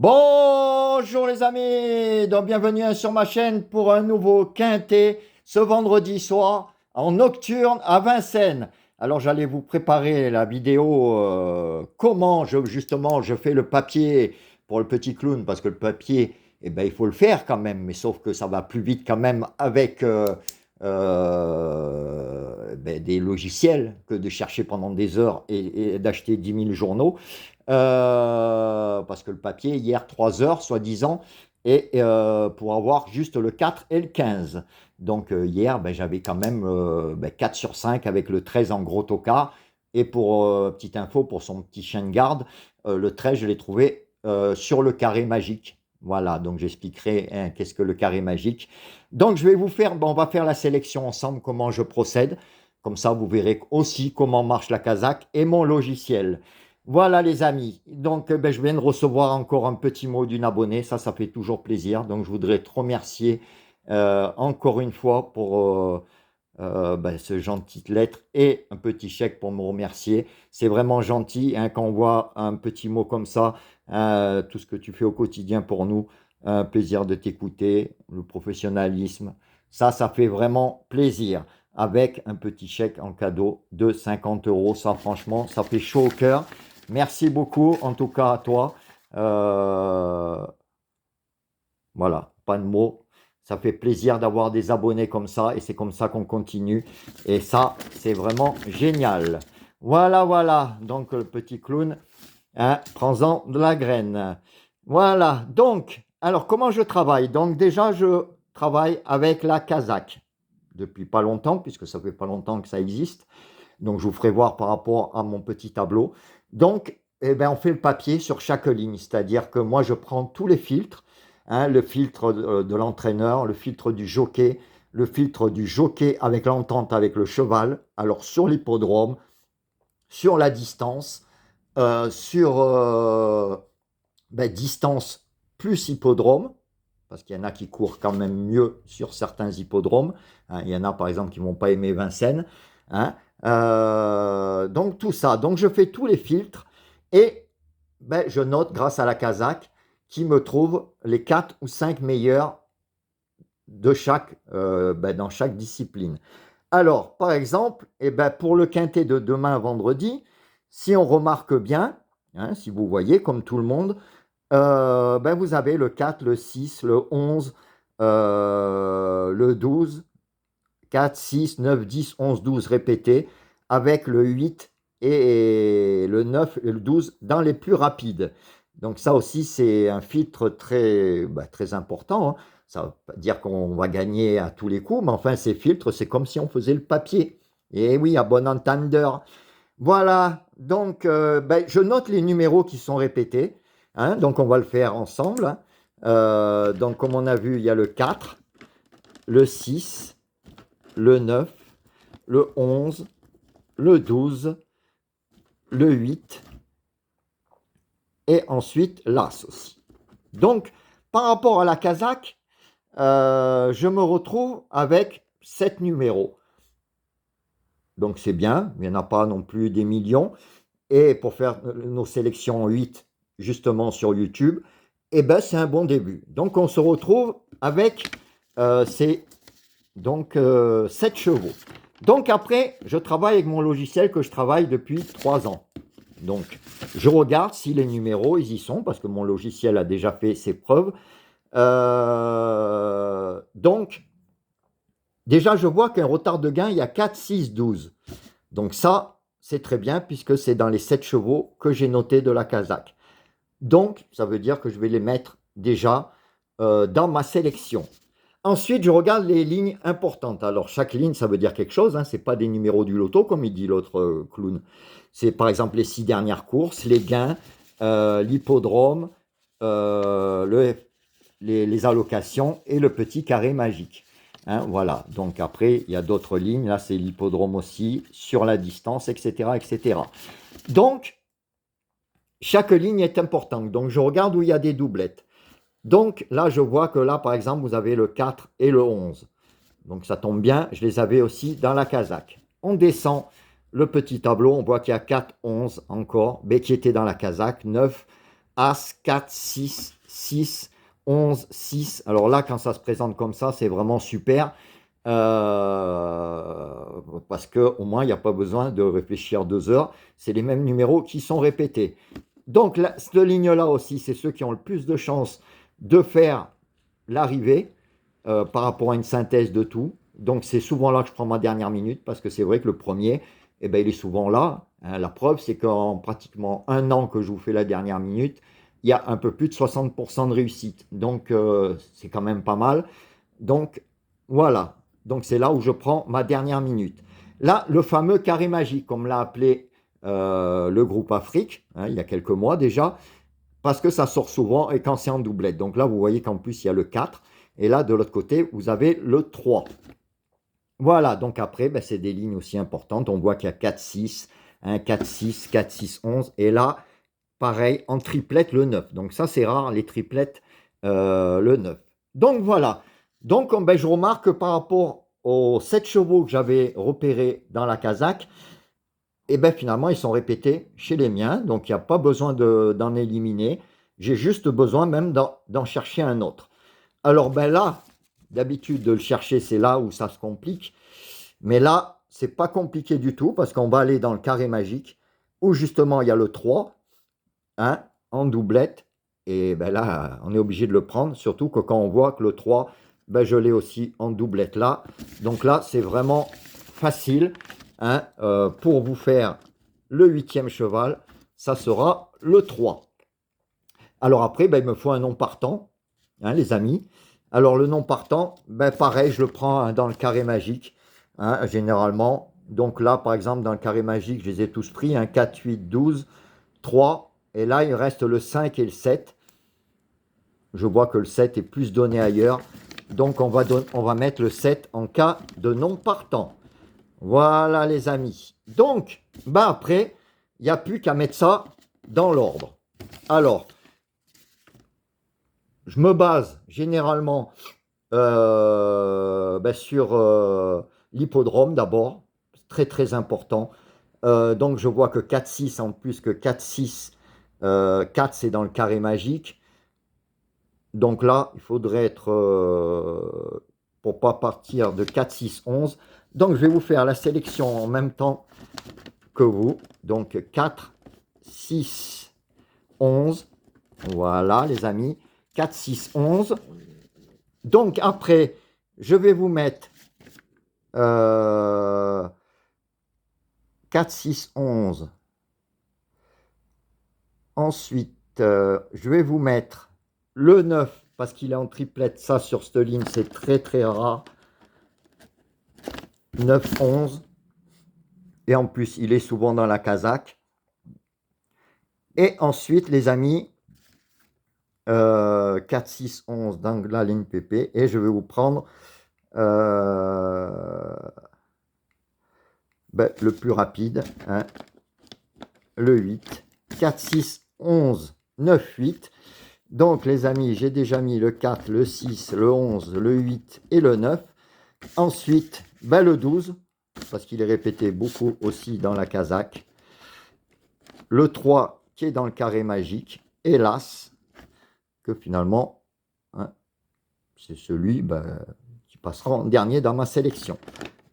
Bonjour les amis, donc bienvenue sur ma chaîne pour un nouveau quintet ce vendredi soir en nocturne à Vincennes. Alors j'allais vous préparer la vidéo comment justement je fais le papier pour le petit clown parce que le papier il faut le faire quand même, mais sauf que ça va plus vite quand même avec des logiciels que de chercher pendant des heures et d'acheter 10 000 journaux. Parce que le papier, hier, 3 heures, soi-disant, et pour avoir juste le 4 et le 15. Donc hier, j'avais quand même 4 sur 5 avec le 13 en gros tocard. Et pour petite info, pour son petit chien de garde, le 13, je l'ai trouvé sur le carré magique. Voilà, donc j'expliquerai qu'est-ce que le carré magique. Donc je vais vous faire, on va faire la sélection ensemble, comment je procède. Comme ça, vous verrez aussi comment marche la Kazakh et mon logiciel. Voilà les amis, donc je viens de recevoir encore un petit mot d'une abonnée, ça fait toujours plaisir, donc je voudrais te remercier encore une fois pour ce gentil lettre et un petit chèque pour me remercier. C'est vraiment gentil hein, quand on voit un petit mot comme ça, tout ce que tu fais au quotidien pour nous, un plaisir de t'écouter, le professionnalisme, ça fait vraiment plaisir. Avec un petit chèque en cadeau de 50 euros, ça franchement, ça fait chaud au cœur. Merci beaucoup, en tout cas à toi. Voilà, pas de mots. Ça fait plaisir d'avoir des abonnés comme ça et c'est comme ça qu'on continue. Et ça, c'est vraiment génial. Voilà, voilà. Donc, le petit clown, hein, prends-en de la graine. Voilà. Donc, alors, comment je travaille? Donc, déjà, je travaille avec la Kazakh depuis pas longtemps, puisque ça fait pas longtemps que ça existe. Donc, je vous ferai voir par rapport à mon petit tableau. Donc, on fait le papier sur chaque ligne, c'est-à-dire que moi, je prends tous les filtres, hein, le filtre de l'entraîneur, le filtre du jockey, le filtre du jockey avec l'entente avec le cheval, alors sur l'hippodrome, sur la distance, sur distance plus hippodrome, parce qu'il y en a qui courent quand même mieux sur certains hippodromes. Hein, il y en a par exemple qui ne vont pas aimer Vincennes. Hein. Donc tout ça. Donc je fais tous les filtres et je note grâce à la Kazakh qui me trouve les 4 ou 5 meilleurs de dans chaque discipline. Alors, par exemple, pour le quintet de demain vendredi, si on remarque bien, hein, si vous voyez, comme tout le monde, vous avez le 4, le 6, le 11, le 12, 4, 6, 9, 10, 11, 12 répétés, avec le 8 et le 9 et le 12 dans les plus rapides. Donc ça aussi, c'est un filtre très important. Hein. Ça ne veut pas dire qu'on va gagner à tous les coups, mais enfin, ces filtres, c'est comme si on faisait le papier. Et oui, à bon entendeur. Voilà, donc je note les numéros qui sont répétés. Hein, donc on va le faire ensemble. Hein. Donc comme on a vu, il y a le 4, le 6, le 9, le 11, le 12, le 8 et ensuite l'As aussi. Donc par rapport à la Kazakh, je me retrouve avec 7 numéros. Donc c'est bien, il n'y en a pas non plus des millions. Et pour faire nos sélections 8 justement sur YouTube, c'est un bon début. Donc on se retrouve avec ces 7 chevaux. Donc après, je travaille avec mon logiciel que je travaille depuis 3 ans. Donc je regarde si les numéros, ils y sont, parce que mon logiciel a déjà fait ses preuves. Donc, déjà, je vois qu'un retard de gain, il y a 4, 6, 12. Donc ça, c'est très bien puisque c'est dans les 7 chevaux que j'ai noté de la Kazakh. Donc, ça veut dire que je vais les mettre déjà dans ma sélection. Ensuite, je regarde les lignes importantes. Alors, chaque ligne, ça veut dire quelque chose. Hein. Ce n'est pas des numéros du loto, comme il dit l'autre clown. C'est par exemple les 6 dernières courses, les gains, l'hippodrome, les allocations et le petit carré magique. Hein, voilà, donc après, il y a d'autres lignes. Là, c'est l'hippodrome aussi, sur la distance, etc., etc. Donc, chaque ligne est importante. Donc, je regarde où il y a des doublettes. Donc, là, je vois que là, par exemple, vous avez le 4 et le 11. Donc, ça tombe bien, je les avais aussi dans la Kazakh. On descend le petit tableau, on voit qu'il y a 4, 11 encore, mais qui étaient dans la Kazakh, 9, As, 4, 6, 6, 11, 6. Alors là, quand ça se présente comme ça, c'est vraiment super. Parce qu'au moins, il n'y a pas besoin de réfléchir 2 heures. C'est les mêmes numéros qui sont répétés. Donc, cette ligne-là aussi, c'est ceux qui ont le plus de chances de faire l'arrivée par rapport à une synthèse de tout. Donc, c'est souvent là que je prends ma dernière minute parce que c'est vrai que le premier, eh ben, il est souvent là. Hein. La preuve, c'est qu'en pratiquement un an que je vous fais la dernière minute, il y a un peu plus de 60% de réussite. Donc, c'est quand même pas mal. Donc, voilà. Donc, c'est là où je prends ma dernière minute. Là, le fameux carré magique, comme l'a appelé le groupe Afrique, hein, il y a quelques mois déjà, parce que ça sort souvent et quand c'est en doublette. Donc là, vous voyez qu'en plus, il y a le 4. Et là, de l'autre côté, vous avez le 3. Voilà, donc après, ben, c'est des lignes aussi importantes. On voit qu'il y a 4, 6, 1, 4, 6, 4, 6, 11. Et là, pareil, en triplette, le 9. Donc ça, c'est rare, les triplettes, le 9. Donc voilà. Donc ben, je remarque que par rapport aux 7 chevaux que j'avais repérés dans la Kazakh, et bien finalement, ils sont répétés chez les miens. Donc il n'y a pas besoin d'en éliminer. J'ai juste besoin même d'en chercher un autre. Alors ben là, d'habitude de le chercher, c'est là où ça se complique. Mais là, c'est pas compliqué du tout parce qu'on va aller dans le carré magique où justement il y a le 3, hein, en doublette. Et ben là, on est obligé de le prendre, surtout que quand on voit que le 3, ben je l'ai aussi en doublette là. Donc là, c'est vraiment facile, hein, pour vous faire le 8e cheval, ça sera le 3. Alors après, ben, il me faut un nom partant, hein, les amis. Alors le nom partant, ben, pareil, je le prends hein, dans le carré magique, hein, généralement. Donc là, par exemple, dans le carré magique, je les ai tous pris, hein, 4, 8, 12, 3. Et là, il reste le 5 et le 7. Je vois que le 7 est plus donné ailleurs. Donc on va mettre le 7 en cas de non partant. Voilà les amis. Donc, ben après, il n'y a plus qu'à mettre ça dans l'ordre. Alors, je me base généralement ben sur l'hippodrome d'abord. Très très important. Donc je vois que 4-6 en plus que 4-6. 4 c'est dans le carré magique. Donc là, il faudrait être, pour pas partir de 4, 6, 11. Donc je vais vous faire la sélection en même temps que vous. Donc 4, 6, 11. Voilà les amis. 4, 6, 11. Donc après, je vais vous mettre 4, 6, 11. Ensuite, je vais vous mettre le 9 parce qu'il est en triplette. Ça, sur cette ligne, c'est très très rare. 9, 11. Et en plus, il est souvent dans la Kazakh. Et ensuite, les amis, 4, 6, 11 dans la ligne PP. Et je vais vous prendre ben, le plus rapide, hein, le 8. 4, 6, 11, 9, 8. Donc, les amis, j'ai déjà mis le 4, le 6, le 11, le 8 et le 9. Ensuite, ben, le 12, parce qu'il est répété beaucoup aussi dans la Kazakh. Le 3 qui est dans le carré magique. Hélas, que finalement, hein, c'est celui ben, qui passera en dernier dans ma sélection.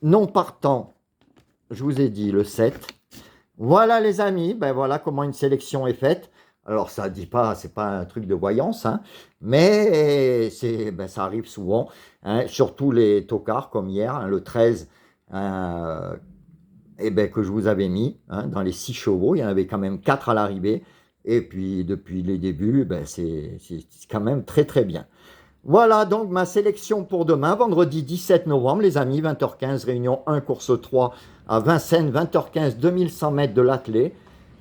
Non partant, je vous ai dit le 7. Voilà les amis, ben voilà comment une sélection est faite. Alors ça dit pas, c'est pas un truc de voyance, hein, mais ben, ça arrive souvent, hein, surtout les tocards comme hier, hein, le 13, et ben, que je vous avais mis hein, dans les 6 chevaux, il y en avait quand même 4 à l'arrivée, et puis depuis les débuts, ben, c'est quand même très très bien. Voilà donc ma sélection pour demain, vendredi 17 novembre, les amis, 20h15, réunion 1, course 3 à Vincennes, 20h15, 2100 mètres de l'attelé.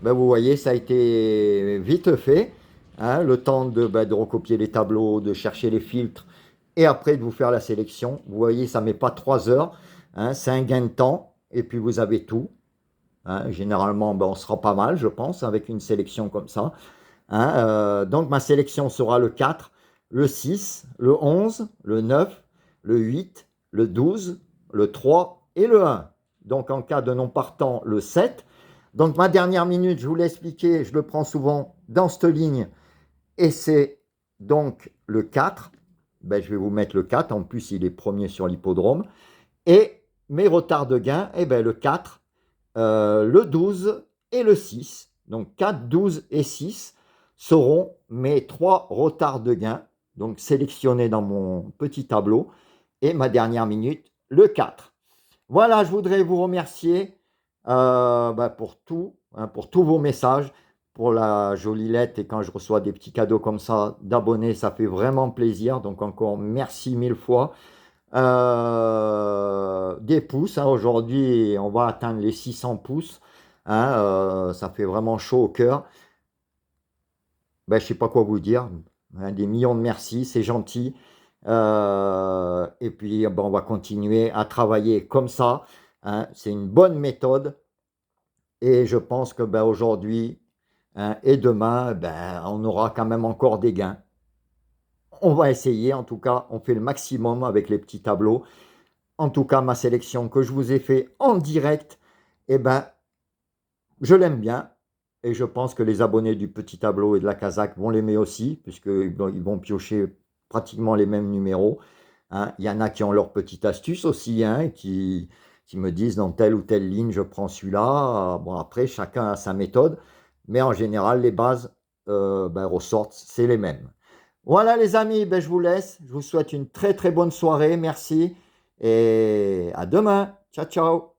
Ben, vous voyez, ça a été vite fait, hein, le temps de recopier les tableaux, de chercher les filtres, et après de vous faire la sélection. Vous voyez, ça ne met pas 3 heures, hein, c'est un gain de temps, et puis vous avez tout. Hein. Généralement, ben, on sera pas mal, je pense, avec une sélection comme ça. Hein, donc ma sélection sera le 4, le 6, le 11, le 9, le 8, le 12, le 3 et le 1. Donc en cas de non partant, le 7. Donc ma dernière minute, je vous l'ai expliqué, je le prends souvent dans cette ligne Et c'est donc le 4. Ben, je vais vous mettre le 4. En plus, il est premier sur l'hippodrome. Et mes retards de gain, eh ben, le 4, le 12 et le 6. Donc 4, 12 et 6 seront mes 3 retards de gain, donc sélectionnés dans mon petit tableau. Et ma dernière minute, le 4. Voilà, je voudrais vous remercier pour tout, hein, pour tous vos messages, pour la jolie lettre et quand je reçois des petits cadeaux comme ça d'abonnés, ça fait vraiment plaisir. Donc encore merci mille fois. Des pouces, hein, aujourd'hui on va atteindre les 600 pouces. Hein, ça fait vraiment chaud au cœur. Ben, je sais pas quoi vous dire. Hein, des millions de merci, c'est gentil. Et puis, ben, on va continuer à travailler comme ça. Hein. C'est une bonne méthode. Et je pense que ben, aujourd'hui, hein, et demain, ben, on aura quand même encore des gains. On va essayer, en tout cas, on fait le maximum avec les petits tableaux. En tout cas, ma sélection que je vous ai fait en direct, eh ben, je l'aime bien. Et je pense que les abonnés du petit tableau et de la Kazakh vont l'aimer aussi, puisqu'ils vont piocher pratiquement les mêmes numéros. Hein. Il y en a qui ont leur petite astuce aussi, hein, qui me disent dans telle ou telle ligne, je prends celui-là. Bon, après, chacun a sa méthode, mais en général, les bases ben, ressortent, c'est les mêmes. Voilà les amis, ben, je vous laisse. Je vous souhaite une très très bonne soirée. Merci et à demain. Ciao, ciao.